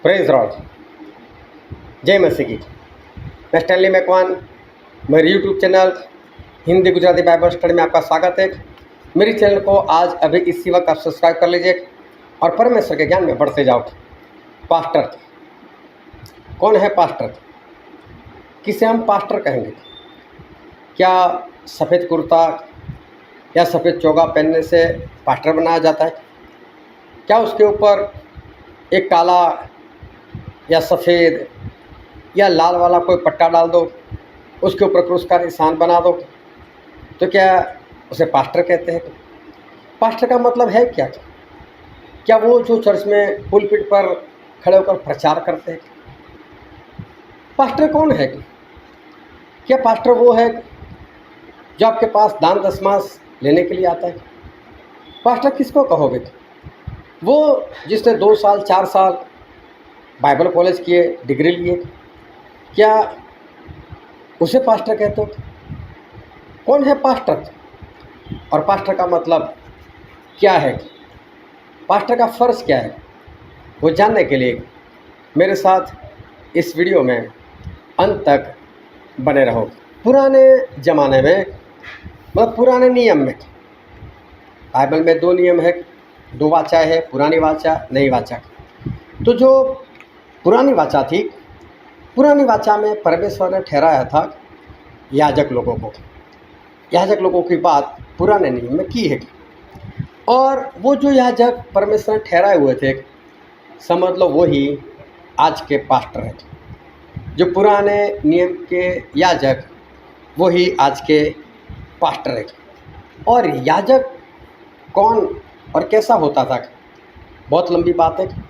Praise Lord. जय मसीह की। मैं स्टैनली मैकवान, मेरे YouTube channel Hindi Gujarati Bible study में आपका स्वागत है। मेरे चैनल को आज अभी इसी वक्त आप सब्सक्राइब कर लीजिए और परमेश्वर के ज्ञान में बढ़ते जाओ। पास्टर कौन है? पास्टर किसे हम पास्टर कहेंगे? क्या सफ़ेद कुर्ता या सफ़ेद चोगा पहनने से पास्टर बनाया जाता है? क्या उसके ऊपर एक काला या सफ़ेद या लाल वाला कोई पट्टा डाल दो, उसके ऊपर क्रूस का निशान बना दो, तो क्या उसे पास्टर कहते हैं? पास्टर का मतलब है क्या? क्या वो जो चर्च में पुलपिट पर खड़े होकर प्रचार करते हैं? पास्टर कौन है? क्या पास्टर वो है जो आपके पास दान दशमास लेने के लिए आता है? पास्टर किसको कहोगे? वो जिसने 2 साल 4 साल बाइबल कॉलेज किए, डिग्री लिए, क्या उसे पास्टर कहते हो? कौन है पास्टर? और पास्टर का मतलब क्या है? पास्टर का फ़र्ज़ क्या है? वो जानने के लिए मेरे साथ इस वीडियो में अंत तक बने रहो। पुराने ज़माने में, मतलब पुराने नियम में, बाइबल में 2 नियम है, 2 वाचा है, पुरानी वाचा, नई वाचा। तो जो पुरानी वाचा थी, पुरानी वाचा में परमेश्वर ने ठहराया था याजक लोगों को। याजक लोगों की बात पुराने नियम में की है, और वो जो याजक परमेश्वर ने ठहराए हुए थे, समझ लो वही आज के पास्टर हैं। जो पुराने नियम के याजक वही आज के पास्टर हैं। और याजक कौन और कैसा होता था, बहुत लंबी बात है।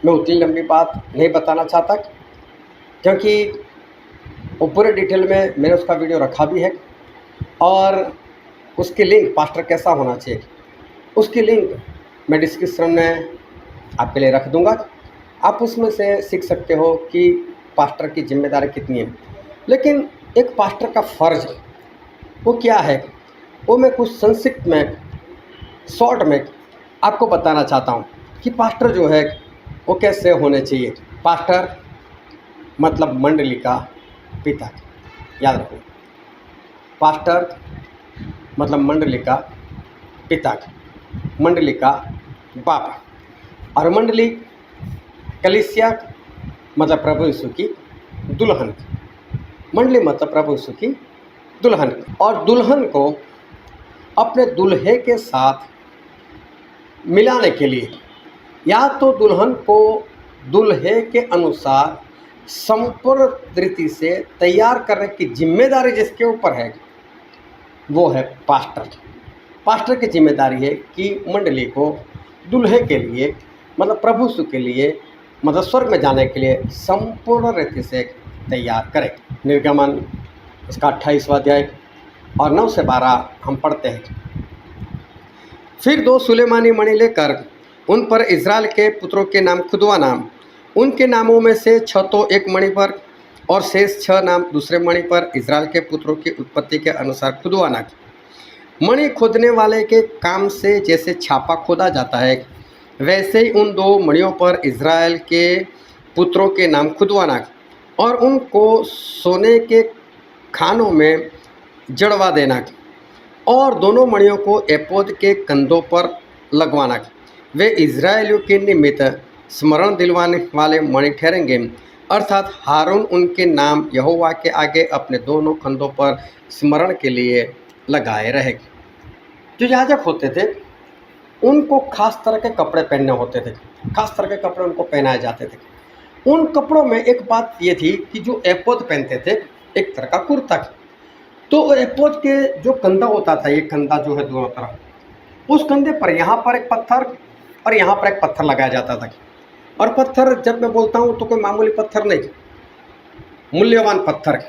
मैं उतनी लंबी बात नहीं बताना चाहता, क्योंकि वो पूरे डिटेल में मैंने उसका वीडियो रखा भी है, और उसकी लिंक पास्टर कैसा होना चाहिए, उसकी लिंक मैं डिस्क्रिप्शन में आपके लिए रख दूंगा। आप उसमें से सीख सकते हो कि पास्टर की जिम्मेदारी कितनी है। लेकिन एक पास्टर का फ़र्ज वो क्या है, वो मैं कुछ संक्षिप्त में, शॉर्ट में आपको बताना चाहता हूँ कि पास्टर जो है वो कैसे होने चाहिए। पास्टर मतलब मंडली का पिता, याद रखो। पास्टर मतलब मंडली का पिता, मंडली का बाप। और मंडली कलीसिया मतलब प्रभु यीशु की दुल्हन। मंडली मतलब प्रभु यीशु की दुल्हन। और दुल्हन को अपने दूल्हे के साथ मिलाने के लिए, या तो दुल्हन को दूल्हे के अनुसार संपूर्ण रीति से तैयार करने की जिम्मेदारी जिसके ऊपर है, वो है पास्टर। पास्टर की जिम्मेदारी है कि मंडली को दूल्हे के लिए, मतलब प्रभु यीशु के लिए, मतलब स्वर्ग में जाने के लिए संपूर्ण रीति से तैयार करे। निर्गमन उसका 28वां अध्याय और 9 से 12 हम पढ़ते हैं। फिर 2 सुलेमानी मणि लेकर उन पर इज़राइल के पुत्रों के नाम खुदवाना। उनके नामों में से 6 तो एक मणि पर और शेष 6 नाम दूसरे मणि पर इज़राइल के पुत्रों की उत्पत्ति के अनुसार खुदवाना। मणि खोदने वाले के काम से जैसे छापा खोदा जाता है, वैसे ही उन 2 मणियों पर इज़राइल के पुत्रों के नाम खुदवाना और उनको सोने के खानों में जड़वा देना, और दोनों मणियों को एपोद के कंधों पर लगवाना। वे इज़राइलियों के निमित्त स्मरण दिलवाने वाले मणि ठहरेंगे, अर्थात हारून उनके नाम यहोवा के आगे अपने दोनों कंधों पर स्मरण के लिए लगाए रहेंगे। जो याजक होते थे उनको खास तरह के कपड़े पहनने होते थे, खास तरह के कपड़े उनको पहनाए जाते थे। उन कपड़ों में एक बात ये थी कि जो एपोद पहनते थे, एक तरह का कुर्ता, तो एपोद के जो कंधा होता था, ये कंधा जो है दोनों तरफ, उस कंधे पर यहाँ पर एक पत्थर और यहाँ पर एक पत्थर लगाया जाता था। और पत्थर जब मैं बोलता हूँ तो कोई मामूली पत्थर नहीं, मूल्यवान पत्थर,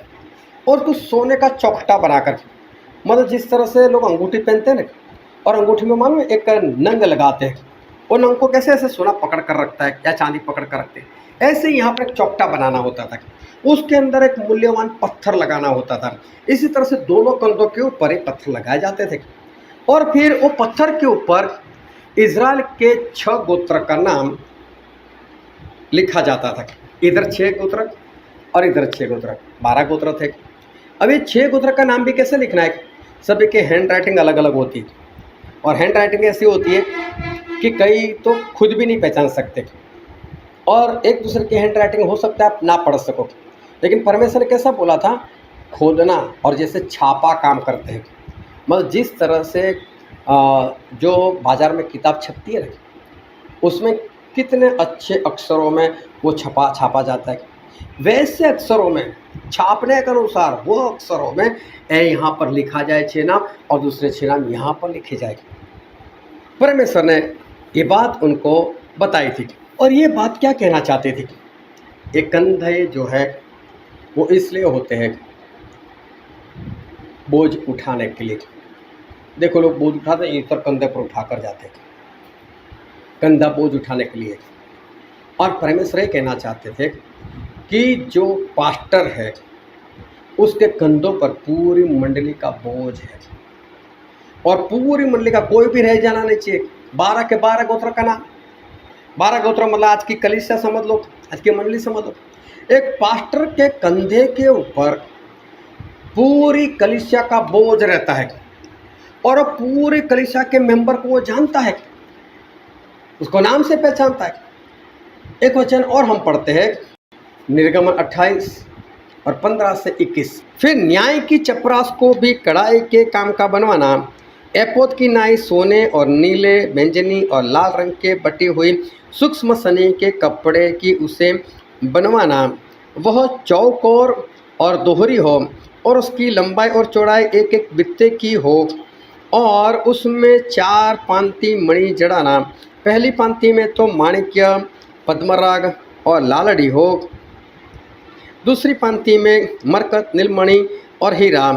और कुछ सोने का चौखटा बनाकर, मतलब जिस तरह से लोग अंगूठी पहनते हैं ना, और अंगूठी में मालूम एक नंग लगाते हैं, और नंग को कैसे ऐसे सोना पकड़ कर रखता है या चांदी पकड़ कर रखते हैं, ऐसे ही यहाँ पर एक चौखटा बनाना होता था, उसके अंदर एक मूल्यवान पत्थर लगाना होता था। इसी तरह से दोनों कंधों के ऊपर एक पत्थर लगाए जाते थे, और फिर वो पत्थर के ऊपर इज़राइल के 6 गोत्र का नाम लिखा जाता था। इधर 6 गोत्रक और इधर 6 गोत्रक, 12 गोत्र थे। अब ये 6 गोत्रक का नाम भी कैसे लिखना है, सभी की हैंड राइटिंग अलग अलग होती है और हैंड राइटिंग ऐसी होती है कि कई तो खुद भी नहीं पहचान सकते और एक दूसरे की हैंड राइटिंग हो सकता है आप ना पढ़ सको। लेकिन परमेश्वर ने कैसा बोला था, खोदना और जैसे छापा काम करते हैं। मतलब जिस तरह से जो बाज़ार में किताब छपती है ना, उसमें कितने अच्छे अक्षरों में वो छापा जाता है, वैसे अक्षरों में छापने के अनुसार वो अक्षरों में यहाँ पर लिखा जाए 6 नाम और दूसरे 6 नाम यहाँ पर लिखे जाएंगे। परमेश्वर ने ये बात उनको बताई थी और ये बात क्या कहना चाहते थे, ये कंधे जो है वो इसलिए होते हैं बोझ उठाने के लिए। देखो लोग बोझ उठाते हैं, ईश्वर कंधे पर उठा कर जाते हैं, कंधा बोझ उठाने के लिए। और परमेश्वर ये कहना चाहते थे कि जो पास्टर है उसके कंधों पर पूरी मंडली का बोझ है और पूरी मंडली का कोई भी रह जाना नहीं चाहिए। 12 के 12 गोत्र का नाम, 12 गोत्र मतलब आज की कलीसिया समझ लो, आज की मंडली समझ लो। एक पास्टर के कंधे के ऊपर पूरी कलीसिया का बोझ रहता है और पूरी कलीसिया के मेंबर को वो जानता है, उसको नाम से पहचानता है। एक वचन और हम पढ़ते हैं निर्गमन 28 और 15 से 21। फिर न्याय की चपरास को भी कढ़ाई के काम का बनवाना, एपोद की नाई सोने और नीले, बैंगनी और लाल रंग के बटी हुई सूक्ष्म सनी के कपड़े की उसे बनवाना, वह चौकोर और दोहरी हो और उसकी लंबाई और चौड़ाई एक एक बित्ते की हो और उसमें 4 पांति मणि जड़ाना। पहली पांति में तो माणिक्य, पद्मराग और लालड़ी हो, दूसरी पांति में मरकत, नीलमणि और हीरा,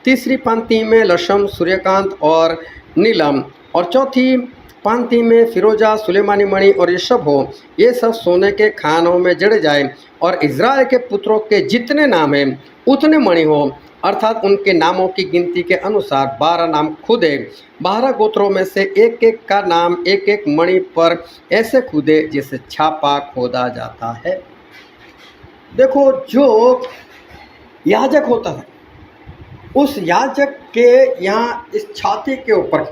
तीसरी पांति में लशम, सूर्यकांत और नीलम और चौथी पांति में फिरोजा, सुलेमानी मणि और यशब हो। ये सब सोने के खानों में जड़े जाए और इज़राइल के पुत्रों के जितने नाम हैं उतने मणि हो, अर्थात उनके नामों की गिनती के अनुसार 12 नाम खुदे। 12 गोत्रों में से एक एक का नाम एक एक मणि पर ऐसे खुदे जैसे छापा खोदा जाता है। देखो जो याजक होता है उस याजक के यहाँ इस छाती के ऊपर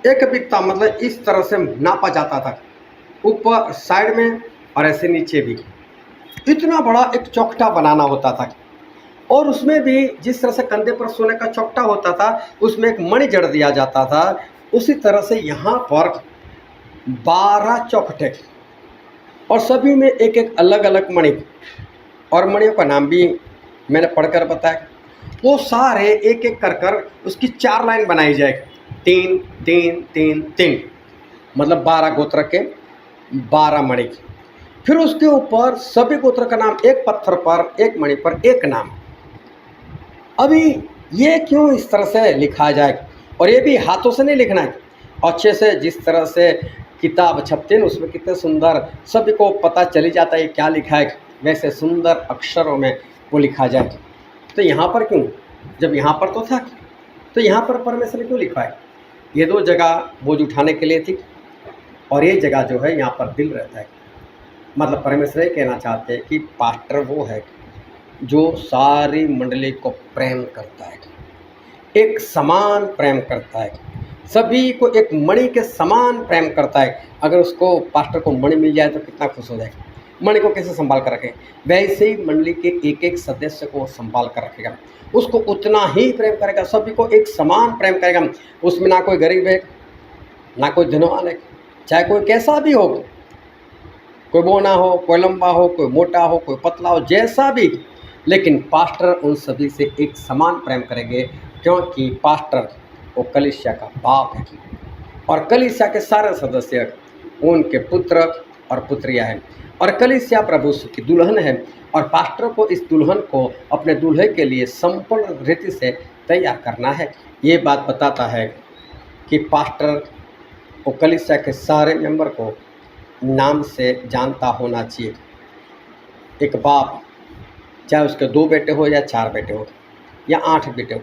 एक बित्ता मतलब इस तरह से नापा जाता था, ऊपर साइड में और ऐसे नीचे भी इतना बड़ा एक चौकटा बनाना होता था और उसमें भी जिस तरह से कंधे पर सोने का चौकटा होता था उसमें एक मणि जड़ दिया जाता था। उसी तरह से यहाँ पर 12 चौखटे और सभी में एक एक अलग अलग मणि और मणियों का नाम भी मैंने पढ़कर बताया। वो सारे एक एक कर उसकी 4 लाइन बनाई जाए, 3 3 3 3 मतलब 12 गोत्र के 12 मणि। फिर उसके ऊपर सभी गोत्र का नाम एक पत्थर पर, एक मणि पर एक नाम। अभी ये क्यों इस तरह से लिखा जाए, और ये भी हाथों से नहीं लिखना है, अच्छे से जिस तरह से किताब छपते हैं उसमें कितने सुंदर सभी को पता चली जाता है क्या लिखा है, वैसे सुंदर अक्षरों में वो लिखा जाए। तो यहाँ पर क्यों, जब यहाँ पर तो था, तो यहाँ पर परमेश्वर ने क्यों लिखा है? ये 2 जगह बोझ उठाने के लिए थी और ये जगह जो है यहाँ पर दिल रहता है। मतलब परमेश्वर ये कहना चाहते हैं कि पास्टर वो है जो सारी मंडली को प्रेम करता है, एक समान प्रेम करता है, सभी को एक मणि के समान प्रेम करता है। अगर उसको पास्टर को मणि मिल जाए तो कितना खुश हो जाएगा। मणि को कैसे संभाल कर रखें, वैसे ही मंडली के एक एक सदस्य को संभाल कर रखेगा, उसको उतना ही प्रेम करेगा, सभी को एक समान प्रेम करेगा। उसमें ना कोई गरीब है ना कोई धनवान है, चाहे कोई कैसा भी हो, कोई बोना हो, कोई लंबा हो, कोई मोटा हो, कोई पतला हो, जैसा भी, लेकिन पास्टर उन सभी से एक समान प्रेम करेंगे, क्योंकि पास्टर वो कलीसिया का बाप है और कलीसिया के सारे सदस्य उनके पुत्र और पुत्रियां हैं और कलीसिया प्रभु यीशु की दुल्हन है और पास्टर को इस दुल्हन को अपने दूल्हे के लिए संपूर्ण रीति से तैयार करना है। ये बात बताता है कि पास्टर वो कलीसिया के सारे मेंबर को नाम से जानता होना चाहिए। एक बाप चाहे उसके 2 बेटे हो या 4 बेटे हो या 8 बेटे हो,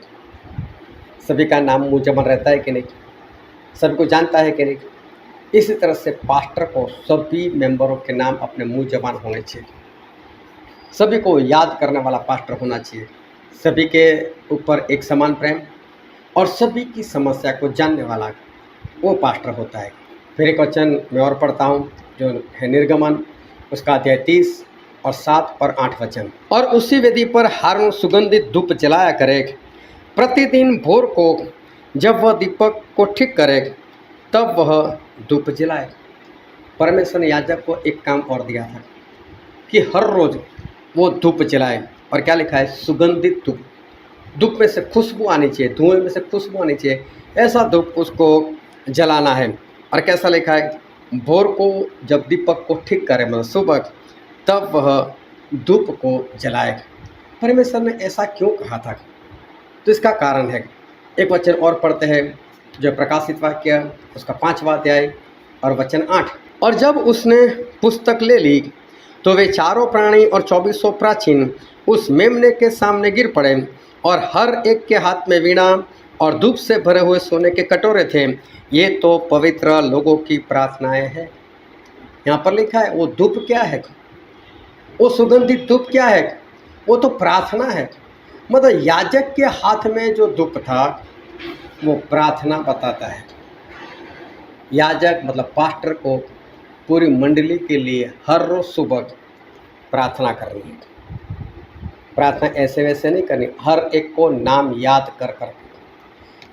सभी का नाम मुंह जमन रहता है कि नहीं, सभी को जानता है कि नहीं। इसी तरह से पास्टर को सभी मेंबरों के नाम अपने मुंह जबान होने चाहिए, सभी को याद करने वाला पास्टर होना चाहिए, सभी के ऊपर एक समान प्रेम और सभी की समस्या को जानने वाला वो पास्टर होता है। फिर एक वचन मैं और पढ़ता हूँ जो है निर्गमन उसका अध्याय 30 और 7 और 8 वचन। और उसी वेदी पर हारून सुगंधित धूप जलाया करे, प्रतिदिन भोर को जब वह दीपक को ठीक करे तब वह धूप जलाए। परमेश्वर ने याजक को एक काम और दिया था कि हर रोज़ वो धूप जलाए। और क्या लिखा है? सुगंधित धूप। धूप में से खुशबू आनी चाहिए, धुएं में से खुशबू आनी चाहिए, ऐसा धूप उसको जलाना है। और कैसा लिखा है? भोर को जब दीपक को ठीक करे, मतलब सुबह, तब वह धूप को जलाए। परमेश्वर ने ऐसा क्यों कहा था? तो इसका कारण है, एक वचन और पढ़ते हैं जो प्रकाशित वाक्य उसका 5वां अध्याय और वचन 8। और जब उसने पुस्तक ले ली तो वे चारों प्राणी और 2400 प्राचीन उस मेमने के सामने गिर पड़े, और हर एक के हाथ में वीणा और धूप से भरे हुए सोने के कटोरे थे। ये तो पवित्र लोगों की प्रार्थनाएं हैं। यहाँ पर लिखा है वो धूप क्या है, वो सुगंधित धूप क्या है? वो तो प्रार्थना है। मतलब याजक के हाथ में जो धूप था वो प्रार्थना बताता है। याजक मतलब पास्टर को पूरी मंडली के लिए हर रोज़ सुबह प्रार्थना करनी है। प्रार्थना ऐसे वैसे नहीं करनी, हर एक को नाम याद कर कर,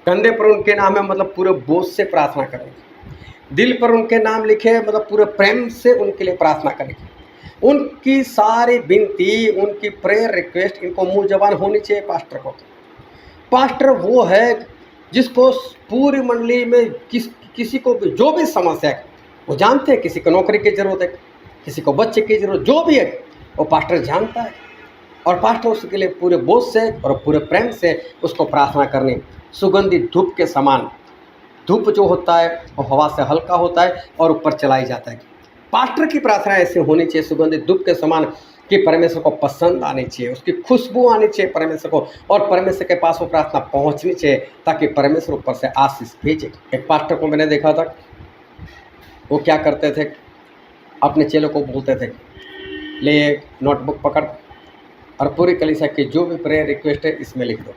कंधे पर उनके नाम है मतलब पूरे बोझ से प्रार्थना करें, दिल पर उनके नाम लिखे मतलब पूरे प्रेम से उनके लिए प्रार्थना करें। उनकी सारी विनती, उनकी प्रेयर रिक्वेस्ट इनको मुंह जबान होनी चाहिए पास्टर को। पास्टर वो है जिसको पूरी मंडली में किसी को भी जो भी समस्या है वो जानते हैं। किसी को नौकरी की ज़रूरत है, किसी को बच्चे की ज़रूरत, जो भी है वो पास्टर जानता है। और पास्टर उसके लिए पूरे बोझ से और पूरे प्रेम से उसको प्रार्थना करनी। सुगंधित धूप के समान, धूप जो होता है वो हवा से हल्का होता है और ऊपर चलाई जाता है। पास्टर की प्रार्थना ऐसे होनी चाहिए सुगंधित धूप के समान कि परमेश्वर को पसंद आनी चाहिए, उसकी खुशबू आनी चाहिए परमेश्वर को, और परमेश्वर के पास वो प्रार्थना पहुंचनी चाहिए ताकि परमेश्वर ऊपर से आशीष भेजे। एक पास्टर को मैंने देखा था, वो क्या करते थे, अपने चेलों को बोलते थे ले एक नोटबुक पकड़ और पूरी कलीसिया की जो भी प्रेयर रिक्वेस्ट है इसमें लिख दो।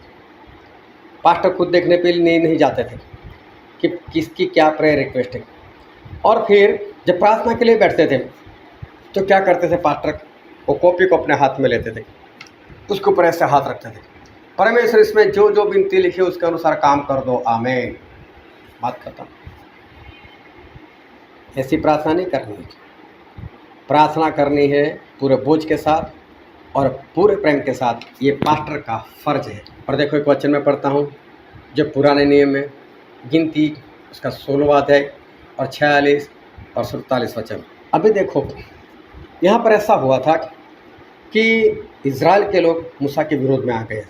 पास्टर खुद देखने पे नहीं जाते थे कि किसकी क्या प्रेयर रिक्वेस्ट है। और फिर जब प्रार्थना के लिए बैठते थे तो क्या करते थे पास्टर, वो कॉपी को अपने हाथ में लेते थे, उसके ऊपर ऐसे हाथ रखते थे, परमेश्वर इसमें जो जो विनती लिखी है उसके अनुसार काम कर दो, आमीन, बात खत्म। ऐसी प्रार्थना नहीं करनी है। प्रार्थना करनी है पूरे बोझ के साथ और पूरे प्रेम के साथ। ये पास्टर का फर्ज है। और देखो एक वचन में पढ़ता हूँ जो पुराने नियम में, गिनती उसका 16वां अध्याय और 46 और 47 वचन। अभी देखो यहाँ पर ऐसा हुआ था कि इज़राइल के लोग मूसा के विरोध में आ गए थे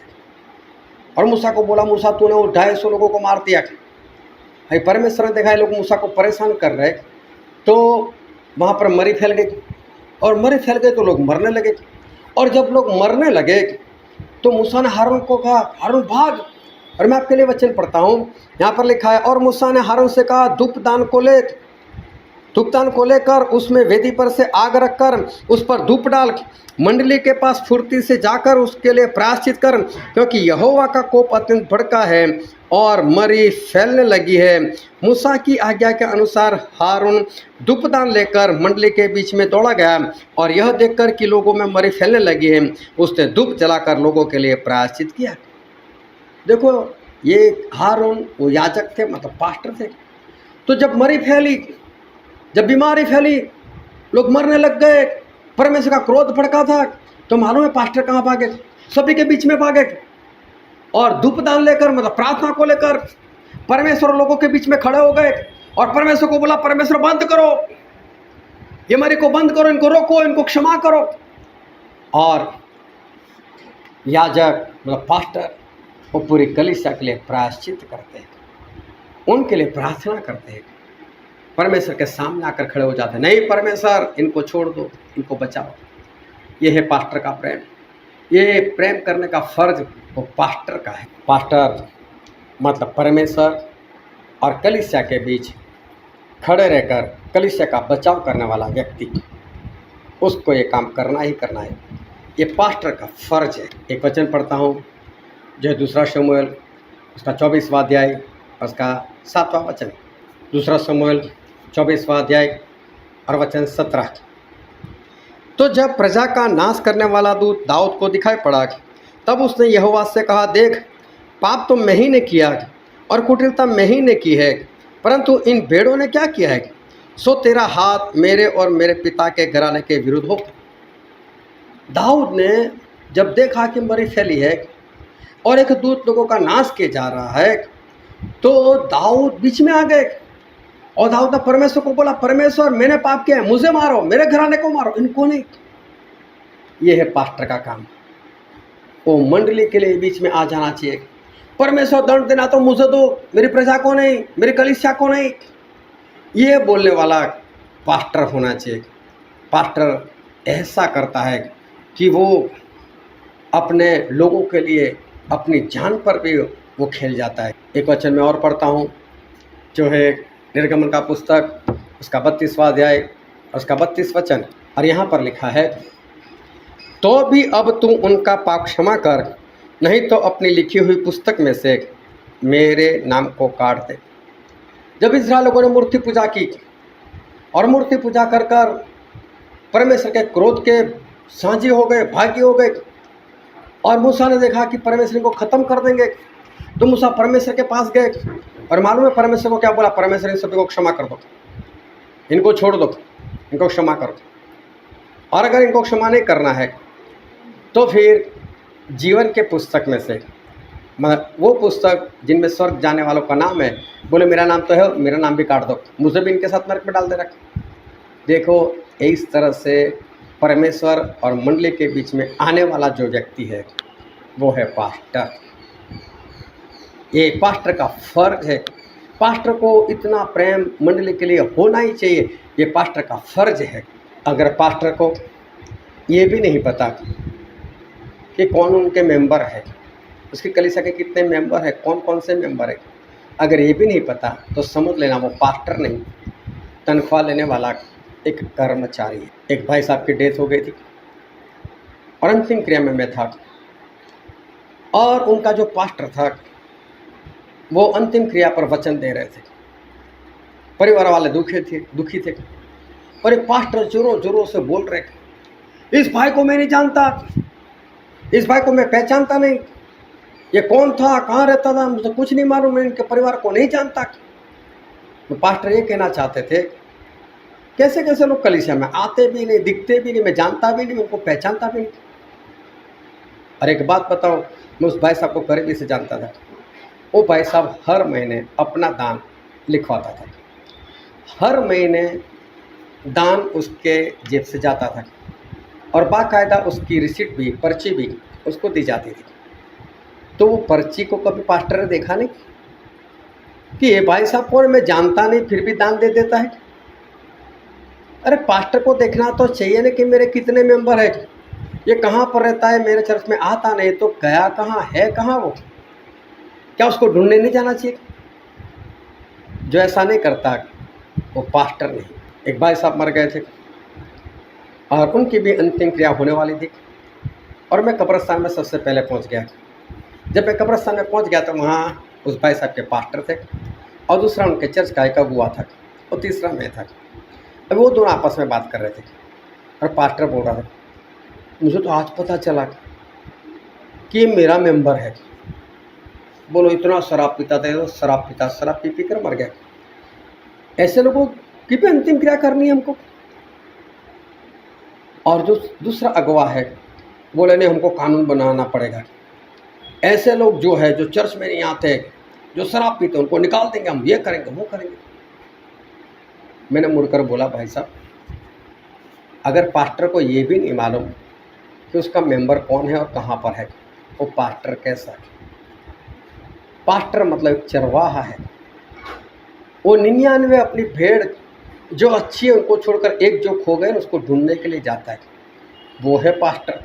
और मूसा को बोला, मूसा तूने वो 250 लोगों को मार दिया। भाई परमेश्वर ने देखा है लोग मूसा को परेशान कर रहे, तो वहाँ पर मरी फैल गई, और मरी फैल गए तो लोग मरने लगे। और जब लोग मरने लगे तो मूसा ने हारून को कहा, हारून भाग। और मैं आपके लिए वचन पढ़ता हूँ, यहाँ पर लिखा है, और मूसा ने हारून से कहा धूपदान को लेकर उसमें वेदी पर से आग रखकर उस पर धूप डाल, मंडली के पास फुर्ती से जाकर उसके लिए प्रायश्चित कर, क्योंकि यहोवा का कोप अत्यंत भड़का है और मरी फैलने लगी है। मूसा की आज्ञा के अनुसार हारून धूपदान लेकर मंडली के बीच में दौड़ा गया, और यह देखकर कि लोगों में मरी फैलने लगी है उसने धूप जलाकर लोगों के लिए प्रायश्चित किया। देखो ये हारून वो याजक थे, मतलब पास्टर थे। तो जब मरी फैली, जब बीमारी फैली, लोग मरने लग गए, परमेश्वर का क्रोध भड़का था, तो मालूम है पास्टर कहाँ भागे? सभी के बीच में भागे और धूपदान लेकर मतलब प्रार्थना को लेकर परमेश्वर लोगों के बीच में खड़े हो गए और परमेश्वर को बोला, परमेश्वर बंद करो, ये मरी को बंद करो, इनको रोको, इनको क्षमा करो। और याजक मतलब पास्टर वो पूरी कलीसिया के लिए प्रायश्चित करते हैं, उनके लिए प्रार्थना करते हैं, परमेश्वर के सामने आकर खड़े हो जाते हैं, नहीं परमेश्वर इनको छोड़ दो, इनको बचाओ। ये है पास्टर का प्रेम। ये प्रेम करने का फर्ज वो पास्टर का है। पास्टर मतलब परमेश्वर और कलीसिया के बीच खड़े रहकर कलीसिया का बचाव करने वाला व्यक्ति, उसको ये काम करना ही करना है। ये पास्टर का फर्ज है। एक वचन पढ़ता हूँ जो है 2 शमूएल उसका 24वां अध्याय उसका 7वां वचन। 2 शमूएल 24वां अध्याय और वचन 17। तो जब प्रजा का नाश करने वाला दूत दाऊद को दिखाई पड़ा, तब उसने यहोवा से कहा, देख, पाप तो मैं ही ने किया और कुटिलता मैं ही ने की है, परंतु इन भेड़ों ने क्या किया है, सो तेरा हाथ मेरे और मेरे पिता के घराने के विरुद्ध हो। दाऊद ने जब देखा कि मरी फैली है और एक दूत लोगों का नाश किया जा रहा है, तो दाऊद बीच में आ गए और दाऊद ने परमेश्वर को बोला, परमेश्वर मैंने पाप किया है, मुझे मारो, मेरे घराने को मारो, इनको नहीं। ये है पास्टर का काम। वो मंडली के लिए बीच में आ जाना चाहिए। परमेश्वर दंड देना तो मुझे दो, मेरी प्रजा को नहीं, मेरी कलीसिया को नहीं, ये बोलने वाला पास्टर होना चाहिए। पास्टर ऐसा करता है कि वो अपने लोगों के लिए अपनी जान पर भी वो खेल जाता है। एक वचन में और पढ़ता हूँ जो है निर्गमन का पुस्तक उसका 32वां अध्याय उसका 32 वचन, और यहाँ पर लिखा है, तो भी अब तू उनका पाप क्षमा कर, नहीं तो अपनी लिखी हुई पुस्तक में से मेरे नाम को काट दे। जब इस्राएल लोगों ने मूर्ति पूजा की और मूर्ति पूजा कर कर परमेश्वर के क्रोध के साझी हो गए, भागी हो गए, और मूसा ने देखा कि परमेश्वर इनको ख़त्म कर देंगे, तो मूसा परमेश्वर के पास गए और मालूम है परमेश्वर को क्या बोला, परमेश्वर इन सभी को क्षमा कर दो, इनको छोड़ दो, इनको क्षमा करो। और अगर इनको क्षमा नहीं करना है तो फिर जीवन के पुस्तक में से, वो पुस्तक जिनमें स्वर्ग जाने वालों का नाम है, बोले मेरा नाम तो है, मेरा नाम भी काट दो, मुझे भी इनके साथ नरक में डाल दे रख। देखो इस तरह से परमेश्वर और मंडली के बीच में आने वाला जो व्यक्ति है वो है पास्टर। ये पास्टर का फर्ज है। पास्टर को इतना प्रेम मंडली के लिए होना ही चाहिए, ये पास्टर का फर्ज है। अगर पास्टर को ये भी नहीं पता कि कौन उनके मेंबर है, उसकी कलीसिया के कितने मेंबर है, कौन कौन से मेंबर है, अगर ये भी नहीं पता तो समझ लेना वो पास्टर नहीं, तनख्वाह लेने वाला एक कर्मचारी है। एक भाई साहब की डेथ हो गई थी और अंतिम क्रिया में मैं था, और उनका जो पास्टर था वो अंतिम क्रिया पर वचन दे रहे थे। परिवार वाले दुखी थे और एक पास्टर जोरों जोरों से बोल रहे, इस भाई को मैं नहीं जानता, इस भाई को मैं पहचानता नहीं, ये कौन था, कहाँ रहता था, मुझे कुछ नहीं मालूम, मैं इनके परिवार को नहीं जानता। तो पास्टर ये कहना चाहते थे, कैसे कैसे लोग कलीसिया में आते भी नहीं, दिखते भी नहीं, मैं जानता भी नहीं, उनको पहचानता भी नहीं। और एक बात बताओ, मैं उस भाई साहब को करीबी से जानता था। वो भाई साहब हर महीने अपना दान लिखवाता था, हर महीने दान उसके जेब से जाता था और बाकायदा उसकी रिसीट भी, पर्ची भी उसको दी जाती थी। तो वो पर्ची को कभी पास्टर ने देखा नहीं कि ये भाई साहब कौन, मैं जानता नहीं फिर भी दान दे देता है। अरे पास्टर को देखना तो चाहिए ना कि मेरे कितने मेंबर है, ये कहाँ पर रहता है, मेरे चर्च में आता नहीं तो गया कहाँ है, कहाँ वो, क्या उसको ढूंढने नहीं जाना चाहिए? जो ऐसा नहीं करता वो पास्टर नहीं। एक भाई साहब मर गए थे और उनकी भी अंतिम क्रिया होने वाली थी और मैं कब्रिस्तान में सबसे पहले पहुंच गया। जब मैं कब्रिस्तान में पहुंच गया तो वहाँ उस भाई साहब के पास्टर थे और दूसरा उनके चर्च का एक अगुआ था और तीसरा मैं था। अब वो दोनों आपस में बात कर रहे थे और पास्टर बोल रहा था, मुझे तो आज पता चला कि ये मेरा मेंबर है। बोलो इतना शराब पीता था, तो शराब पी कर मर गया। ऐसे लोगों की भी अंतिम क्रिया करनी है हमको। और जो दूसरा अगवा है बोले नहीं, हमको कानून बनाना पड़ेगा। ऐसे लोग जो है, जो चर्च में नहीं आते, जो शराब पीते, उनको निकाल देंगे, हम ये करेंगे वो करेंगे। मैंने मुड़कर बोला, भाई साहब अगर पास्टर को ये भी नहीं मालूम कि उसका मेंबर कौन है और कहाँ पर है, वो पास्टर कैसा है? पास्टर मतलब एक चरवाहा है। वो 99 अपनी भेड़ जो अच्छी है उनको छोड़कर एक जो खो गए उसको ढूंढने के लिए जाता है, वो है पास्टर,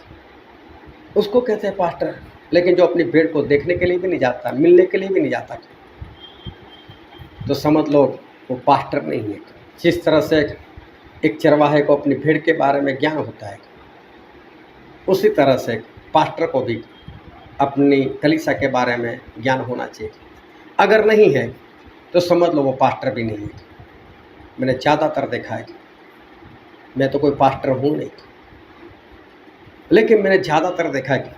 उसको कहते हैं पास्टर। लेकिन जो अपनी भेड़ को देखने के लिए भी नहीं जाता, मिलने के लिए भी नहीं जाता, तो समझ लो वो पास्टर नहीं है। जिस तरह से एक चरवाहे को अपनी भेड़ के बारे में ज्ञान होता है, उसी तरह से पास्टर को भी अपनी कलीसिया के बारे में ज्ञान होना चाहिए। अगर नहीं है तो समझ लो वो पास्टर भी नहीं है। मैंने ज़्यादातर देखा है, मैं तो कोई पास्टर हूँ नहीं, लेकिन मैंने ज़्यादातर देखा है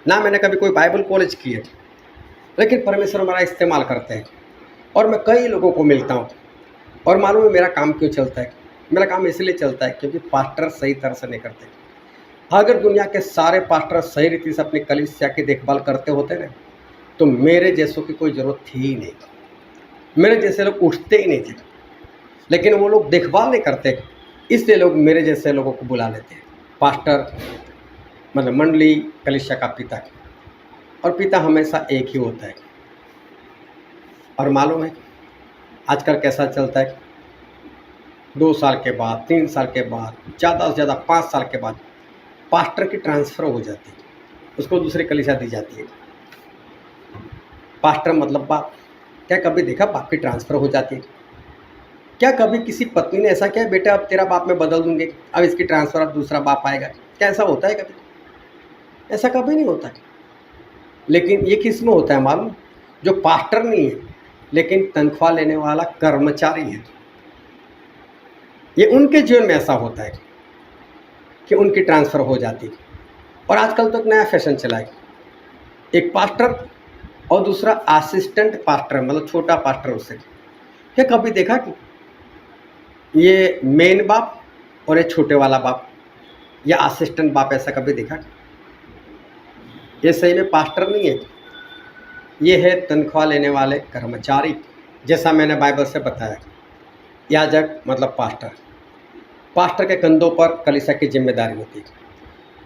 ना, मैंने कभी कोई बाइबल कॉलेज की है, लेकिन परमेश्वर हमारा इस्तेमाल करते हैं। और मैं कई लोगों को मिलता हूँ और मालूम है मेरा काम क्यों चलता है। मेरा काम इसलिए चलता है क्योंकि पास्टर सही तरह से नहीं करते। अगर दुनिया के सारे पास्टर सही रीति से अपनी कलीसिया की देखभाल करते होते ना, तो मेरे जैसों की कोई ज़रूरत थी ही नहीं। मेरे जैसे लोग उठते ही नहीं थे, लेकिन वो लोग देखभाल नहीं करते, इसलिए लोग मेरे जैसे लोगों को बुला लेते हैं। पास्टर मतलब मंडली कलीसिया का पिता, और पिता हमेशा एक ही होता है। और मालूम है आजकल कैसा चलता है, 2 साल के बाद, 3 साल के बाद, ज़्यादा से ज़्यादा 5 साल के बाद पास्टर की ट्रांसफ़र हो जाती है, उसको दूसरी कलीसिया दी जाती है। पास्टर मतलब बाप। क्या कभी देखा बाप की ट्रांसफ़र हो जाती है? क्या कभी किसी पत्नी ने ऐसा किया, बेटा अब तेरा बाप मैं बदल दूंगी, अब इसकी ट्रांसफ़र, अब दूसरा बाप आएगा? क्या ऐसा होता है कभी? ऐसा कभी नहीं होता। लेकिन ये किस में होता है मालूम? जो पास्टर नहीं है लेकिन तनख्वाह लेने वाला कर्मचारी है, ये उनके जीवन में ऐसा होता है कि उनकी ट्रांसफ़र हो जाती है। और आजकल तो एक नया फैशन चला है, एक पास्टर और दूसरा असिस्टेंट पास्टर, मतलब छोटा पास्टर उससे। क्या कभी देखा कि ये मेन बाप और ये छोटे वाला बाप या असिस्टेंट बाप, ऐसा कभी देखा? ये सही में पास्टर नहीं है, ये है तनख्वाह लेने वाले कर्मचारी। जैसा मैंने बाइबल से बताया, याजक मतलब पास्टर, पास्टर के कंधों पर कलीसिया की जिम्मेदारी होती है।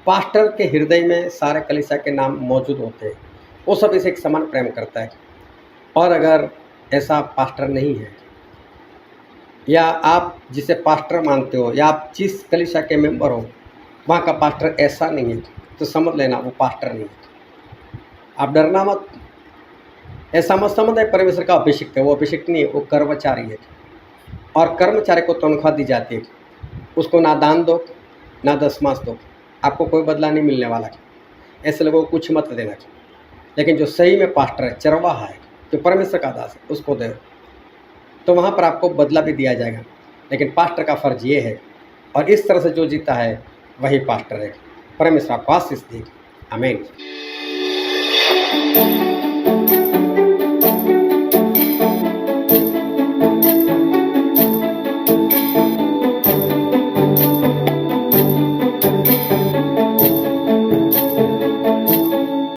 पास्टर के हृदय में सारे कलीसिया के नाम मौजूद होते हैं, वो सब इसे एक समान प्रेम करता है। और अगर ऐसा पास्टर नहीं है, या आप जिसे पास्टर मानते हो, या आप जिस कलीसिया के मेंबर हो वहाँ का पास्टर ऐसा नहीं है, तो समझ लेना वो पास्टर नहीं है। आप डरना मत, ऐसा मत समझ है परमेश्वर का अभिषिक्त है, वो अभिषिक्त नहीं है, वो कर्मचारी है। और कर्मचारी को तनख्वाह दी जाती है, उसको ना दान दो ना दशमांश दो, आपको कोई बदला नहीं मिलने वाला। ऐसे लोगों को कुछ मत देना। लेकिन जो सही में पास्टर है, चरवाहा है, जो परमेश्वर का दास है, उसको दे, तो वहाँ पर आपको बदला भी दिया जाएगा। लेकिन पास्टर का फर्ज ये है, और इस तरह से जो जीता है वही पास्टर है। परमेश्वर आपको आशीष दे। आमीन।